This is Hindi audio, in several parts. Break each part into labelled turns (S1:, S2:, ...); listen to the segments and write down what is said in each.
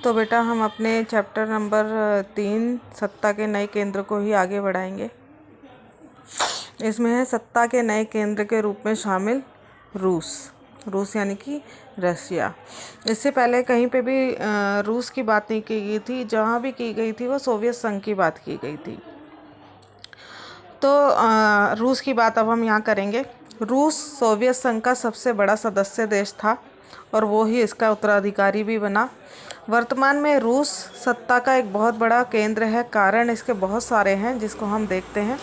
S1: तो बेटा हम अपने चैप्टर नंबर 3 सत्ता के नए केंद्र को ही आगे बढ़ाएंगे। इसमें है सत्ता के नए केंद्र के रूप में शामिल रूस यानी कि रसिया। इससे पहले कहीं पे भी रूस की बात नहीं की गई थी, जहाँ भी की गई थी वो सोवियत संघ की बात की गई थी। तो रूस की बात अब हम यहाँ करेंगे। रूस सोवियत संघ का सबसे बड़ा सदस्य देश था और वो ही इसका उत्तराधिकारी भी बना। वर्तमान में रूस सत्ता का एक बहुत बड़ा केंद्र है। कारण इसके बहुत सारे हैं जिसको हम देखते हैं।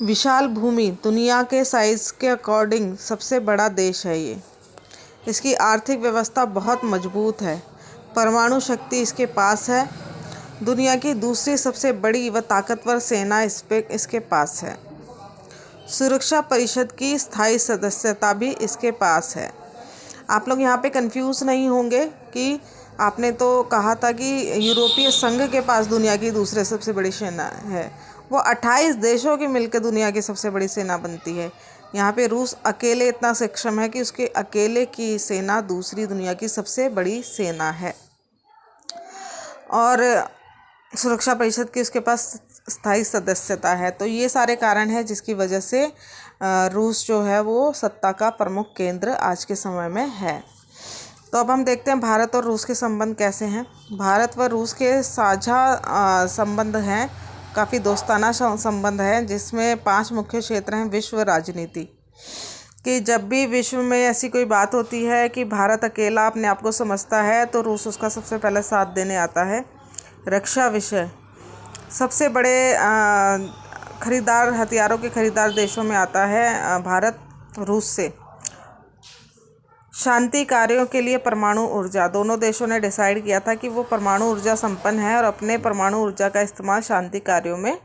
S1: विशाल भूमि, दुनिया के साइज़ के अकॉर्डिंग सबसे बड़ा देश है ये। इसकी आर्थिक व्यवस्था बहुत मजबूत है। परमाणु शक्ति इसके पास है। दुनिया की दूसरी सबसे बड़ी व ताकतवर सेना इसके पास है। सुरक्षा परिषद की स्थायी सदस्यता भी इसके पास है। आप लोग यहाँ पे कंफ्यूज नहीं होंगे कि आपने तो कहा था कि यूरोपीय संघ के पास दुनिया की दूसरे सबसे बड़ी सेना है। वो 28 देशों की मिलकर दुनिया की सबसे बड़ी सेना बनती है। यहाँ पे रूस अकेले इतना सक्षम है कि उसके अकेले की सेना दूसरी दुनिया की सबसे बड़ी सेना है। और सुरक्षा परिषद की उसके पास स्थायी सदस्यता है। तो ये सारे कारण हैं जिसकी वजह से रूस जो है वो सत्ता का प्रमुख केंद्र आज के समय में है। तो अब हम देखते हैं भारत और रूस के संबंध कैसे हैं। भारत व रूस के साझा संबंध हैं, काफ़ी दोस्ताना संबंध है, जिसमें 5 मुख्य क्षेत्र हैं। विश्व राजनीति कि जब भी विश्व में ऐसी कोई बात होती है कि भारत अकेला अपने आप को समझता है तो रूस उसका सबसे पहले साथ देने आता है। रक्षा विषय, सबसे बड़े खरीदार, हथियारों के खरीदार देशों में आता है भारत रूस से। शांति कार्यों के लिए परमाणु ऊर्जा, दोनों देशों ने डिसाइड किया था कि वो परमाणु ऊर्जा संपन्न है और अपने परमाणु ऊर्जा का इस्तेमाल शांति कार्यों में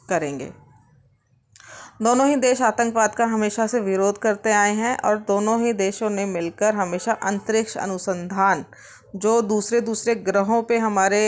S1: करेंगे। दोनों ही देश आतंकवाद का हमेशा से विरोध करते आए हैं और दोनों ही देशों ने मिलकर हमेशा अंतरिक्ष अनुसंधान, जो दूसरे ग्रहों पे हमारे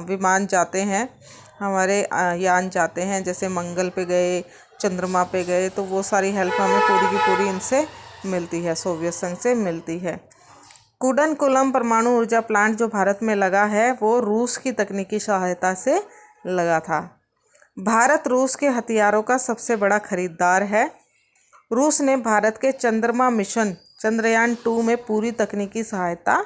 S1: विमान जाते हैं, हमारे यान जाते हैं, जैसे मंगल पे गए, चंद्रमा पे गए, तो वो सारी हेल्प हमें पूरी की पूरी इनसे मिलती है, सोवियत संघ से मिलती है। कुडनकुलम परमाणु ऊर्जा प्लांट जो भारत में लगा है वो रूस की तकनीकी सहायता से लगा था। भारत रूस के हथियारों का सबसे बड़ा खरीदार है। रूस ने भारत के चंद्रमा मिशन चंद्रयान 2 में पूरी तकनीकी सहायता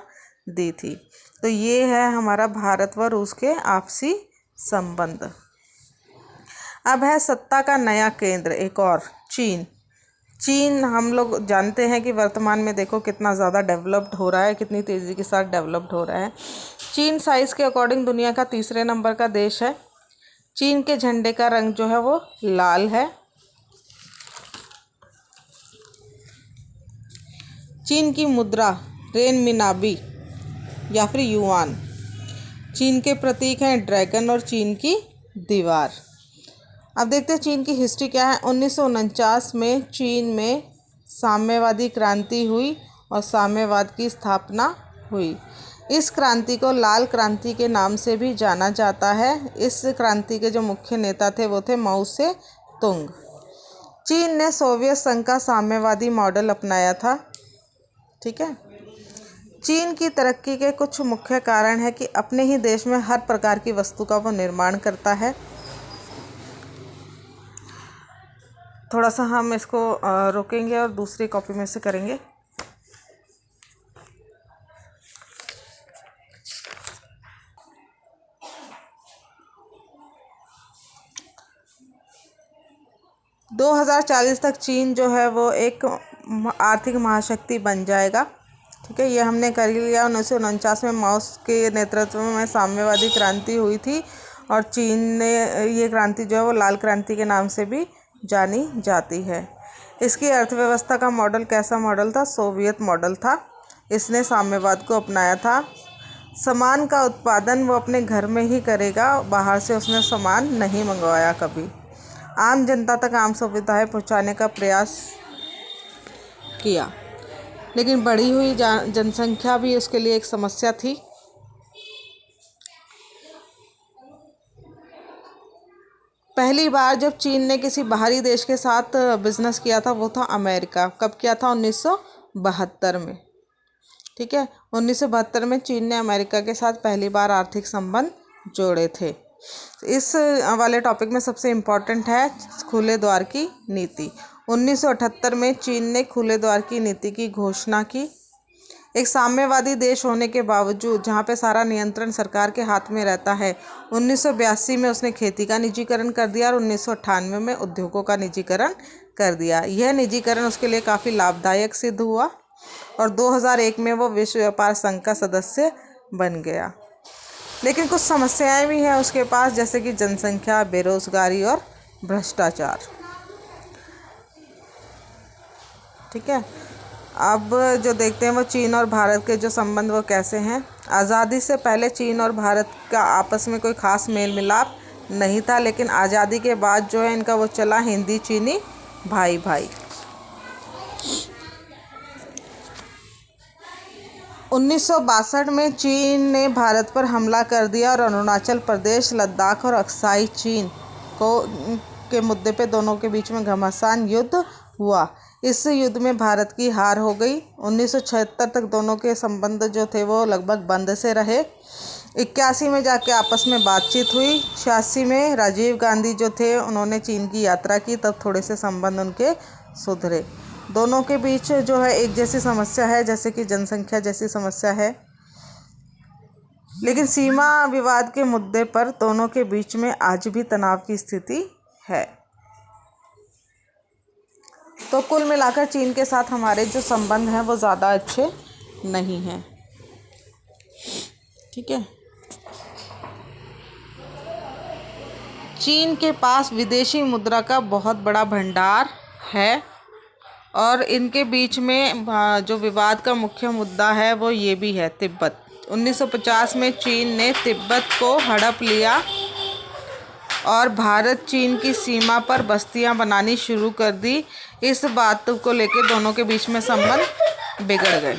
S1: दी थी। तो ये है हमारा भारत व रूस के आपसी संबंध। अब है सत्ता का नया केंद्र, एक और चीन हम लोग जानते हैं कि वर्तमान में देखो कितना ज़्यादा डेवलप्ड हो रहा है, कितनी तेज़ी के साथ डेवलप्ड हो रहा है। चीन साइज़ के अकॉर्डिंग दुनिया का 3रे नंबर का देश है। चीन के झंडे का रंग जो है वो लाल है। चीन की मुद्रा रेनमिनाबी या फिर युआन। चीन के प्रतीक हैं ड्रैगन और चीन की दीवार। अब देखते हैं चीन की हिस्ट्री क्या है। 1949 में चीन में साम्यवादी क्रांति हुई और साम्यवाद की स्थापना हुई। इस क्रांति को लाल क्रांति के नाम से भी जाना जाता है। इस क्रांति के जो मुख्य नेता थे वो थे माओ से तुंग। चीन ने सोवियत संघ का साम्यवादी मॉडल अपनाया था। ठीक है। चीन की तरक्की के कुछ मुख्य कारण है कि अपने ही देश में हर प्रकार की वस्तु का वो निर्माण करता है। थोड़ा सा हम इसको रोकेंगे और दूसरी कॉपी में से करेंगे। दो 2040 तक चीन जो है वो एक आर्थिक महाशक्ति बन जाएगा। ठीक है, ये हमने कर ही लिया। 1949 में माओ के नेतृत्व में साम्यवादी क्रांति हुई थी और चीन ने ये क्रांति जो है वो लाल क्रांति के नाम से भी जानी जाती है। इसकी अर्थव्यवस्था का मॉडल कैसा मॉडल था? सोवियत मॉडल था। इसने साम्यवाद को अपनाया था। सामान का उत्पादन वो अपने घर में ही करेगा, बाहर से उसने सामान नहीं मंगवाया कभी। आम जनता तक आम सुविधाएं पहुंचाने का प्रयास किया, लेकिन बढ़ी हुई जनसंख्या भी उसके लिए एक समस्या थी। पहली बार जब चीन ने किसी बाहरी देश के साथ बिजनेस किया था वो था अमेरिका। कब किया था? 1972 में। ठीक है। 1972 में चीन ने अमेरिका के साथ पहली बार आर्थिक संबंध जोड़े थे। इस वाले टॉपिक में सबसे इम्पॉर्टेंट है खुले द्वार की नीति। 1978 में चीन ने खुले द्वार की नीति की घोषणा की। एक साम्यवादी देश होने के बावजूद जहाँ पे सारा नियंत्रण सरकार के हाथ में रहता है, 1982 में उसने खेती का निजीकरण कर दिया और 1998 में उद्योगों का निजीकरण कर दिया। यह निजीकरण उसके लिए काफ़ी लाभदायक सिद्ध हुआ और 2001 में वो विश्व व्यापार संघ का सदस्य बन गया। लेकिन कुछ समस्याएं भी हैं उसके पास, जैसे कि जनसंख्या, बेरोजगारी और भ्रष्टाचार। ठीक है। अब जो देखते हैं वो चीन और भारत के जो संबंध वो कैसे हैं। आज़ादी से पहले चीन और भारत का आपस में कोई ख़ास मेल मिलाप नहीं था, लेकिन आज़ादी के बाद जो है इनका वो चला हिंदी चीनी भाई भाई। 1962 में चीन ने भारत पर हमला कर दिया और अरुणाचल प्रदेश, लद्दाख और अक्साई चीन के मुद्दे पे दोनों के बीच में घमासान युद्ध हुआ। इस युद्ध में भारत की हार हो गई। 1976 तक दोनों के संबंध जो थे वो लगभग बंद से रहे। 81 में जाके आपस में बातचीत हुई। 86 में राजीव गांधी जो थे उन्होंने चीन की यात्रा की, तब थोड़े से संबंध उनके सुधरे। दोनों के बीच जो है एक जैसी समस्या है, जैसे कि जनसंख्या जैसी समस्या है, लेकिन सीमा विवाद के मुद्दे पर दोनों के बीच में आज भी तनाव की स्थिति है। तो कुल मिलाकर चीन के साथ हमारे जो संबंध हैं वो ज़्यादा अच्छे नहीं हैं। ठीक है। चीन के पास विदेशी मुद्रा का बहुत बड़ा भंडार है और इनके बीच में जो विवाद का मुख्य मुद्दा है वो ये भी है तिब्बत। 1950 में चीन ने तिब्बत को हड़प लिया और भारत चीन की सीमा पर बस्तियां बनानी शुरू कर दी। इस बात को लेकर दोनों के बीच में संबंध बिगड़ गए।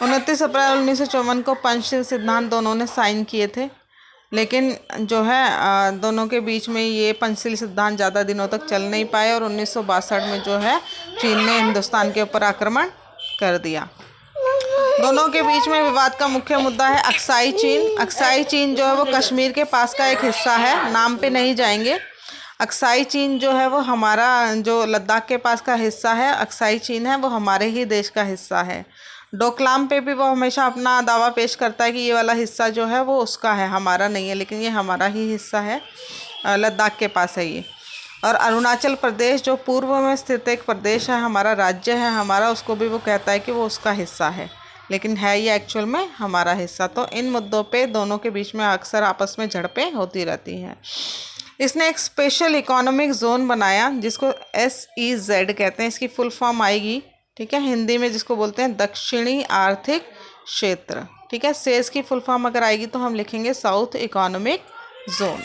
S1: 29 अप्रैल 1954 को पंचशील सिद्धांत दोनों ने साइन किए थे, लेकिन जो है दोनों के बीच में ये पंचशील सिद्धांत ज़्यादा दिनों तक चल नहीं पाए और 1962 में जो है चीन ने हिंदुस्तान के ऊपर आक्रमण कर दिया। दोनों के बीच में विवाद का मुख्य मुद्दा है अक्साई चीन। अक्साई चीन जो है वो कश्मीर के पास का एक हिस्सा है, नाम पे नहीं जाएंगे। अक्साई चीन जो है वो हमारा जो लद्दाख के पास का हिस्सा है, अक्साई चीन है वो हमारे ही देश का हिस्सा है। डोकलाम पे भी वो हमेशा अपना दावा पेश करता है कि ये वाला हिस्सा जो है वो उसका है, हमारा नहीं है, लेकिन ये हमारा ही हिस्सा है, लद्दाख के पास है ये। और अरुणाचल प्रदेश जो पूर्व में स्थित एक प्रदेश है, हमारा राज्य है हमारा, उसको भी वो कहता है कि वो उसका हिस्सा है, लेकिन है ये एक्चुअल में हमारा हिस्सा। तो इन मुद्दों पे दोनों के बीच में अक्सर आपस में झड़पें होती रहती हैं। इसने एक स्पेशल इकोनॉमिक जोन बनाया जिसको SEZ कहते हैं। इसकी फुल फॉर्म आएगी, ठीक है, हिंदी में जिसको बोलते हैं दक्षिणी आर्थिक क्षेत्र। ठीक है, सेज की फुल फॉर्म अगर आएगी तो हम लिखेंगे साउथ इकोनॉमिक जोन।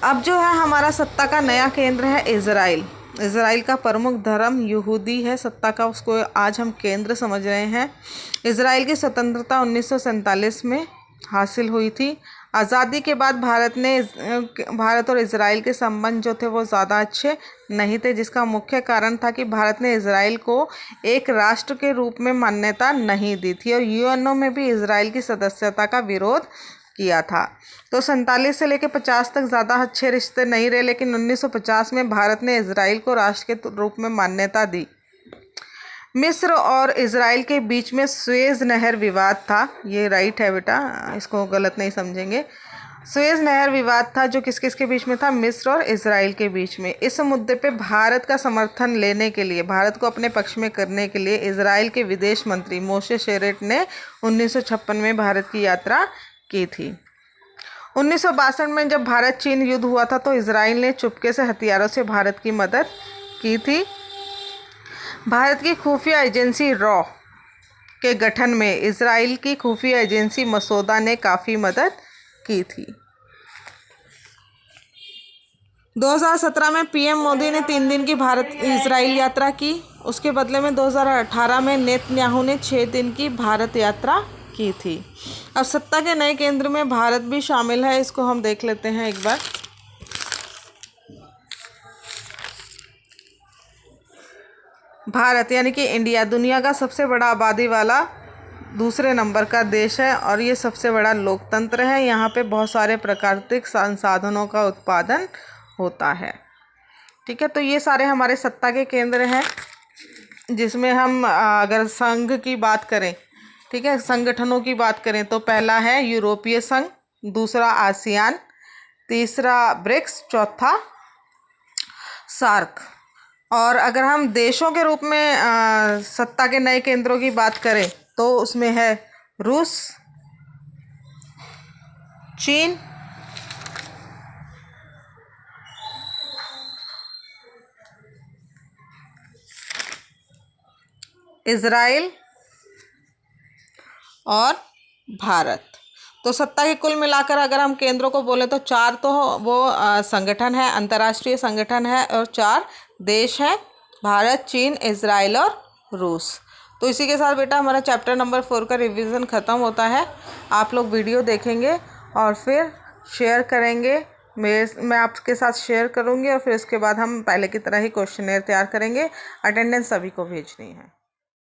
S1: अब जो है हमारा सत्ता का नया केंद्र है इजराइल। इजराइल का प्रमुख धर्म यहूदी है, सत्ता का उसको आज हम केंद्र समझ रहे हैं। इजराइल की स्वतंत्रता 1947 में हासिल हुई थी। आज़ादी के बाद भारत और इजराइल के संबंध जो थे वो ज़्यादा अच्छे नहीं थे, जिसका मुख्य कारण था कि भारत ने इजराइल को एक राष्ट्र के रूप में मान्यता नहीं दी थी और UNO में भी इजराइल की सदस्यता का विरोध किया था। तो 47 से लेकर 50 तक ज़्यादा अच्छे रिश्ते नहीं रहे, लेकिन 1950 में भारत ने इजराइल को राष्ट्र के रूप में मान्यता दी। मिस्र और इजराइल के बीच में सुएज़ नहर विवाद था, ये राइट है बेटा, इसको गलत नहीं समझेंगे। सुएज़ नहर विवाद था जो किस किस के बीच में था, मिस्र और इजराइल के बीच में। इस मुद्दे पे भारत का समर्थन लेने के लिए, भारत को अपने पक्ष में करने के लिए इजराइल के विदेश मंत्री मोशे शेरेट ने 1956 में भारत की यात्रा की थी। 1962 में जब भारत चीन युद्ध हुआ था तो इजराइल ने चुपके से हथियारों से भारत की मदद की थी। भारत की खुफिया एजेंसी रॉ के गठन में इजराइल की खुफिया एजेंसी मसौदा ने काफ़ी मदद की थी। 2017 में PM मोदी ने 3 दिन की भारत इजराइल यात्रा की। उसके बदले में 2018 में नेतन्याहू ने 6 दिन की भारत यात्रा की थी। अब सत्ता के नए केंद्र में भारत भी शामिल है, इसको हम देख लेते हैं एक बार। भारत यानी कि इंडिया दुनिया का सबसे बड़ा आबादी वाला दूसरे नंबर का देश है और ये सबसे बड़ा लोकतंत्र है। यहाँ पे बहुत सारे प्राकृतिक संसाधनों का उत्पादन होता है। ठीक है, तो ये सारे हमारे सत्ता के केंद्र हैं, जिसमें हम अगर संघ की बात करें, ठीक है, संगठनों की बात करें तो पहला है यूरोपीय संघ, दूसरा आसियान, तीसरा ब्रिक्स, चौथा सार्क। और अगर हम देशों के रूप में सत्ता के नए केंद्रों की बात करें तो उसमें है रूस, चीन, इजराइल और भारत। तो सत्ता के कुल मिलाकर अगर हम केंद्रों को बोले तो 4 तो वो संगठन है, अंतर्राष्ट्रीय संगठन है, और 4 देश हैं, भारत, चीन, इजराइल और रूस। तो इसी के साथ बेटा हमारा चैप्टर नंबर 4 का रिवीजन ख़त्म होता है। आप लोग वीडियो देखेंगे और फिर शेयर करेंगे, मैं आपके साथ शेयर करूंगी और फिर उसके बाद हम पहले की तरह ही क्वेश्चनेयर तैयार करेंगे। अटेंडेंस सभी को भेजनी है।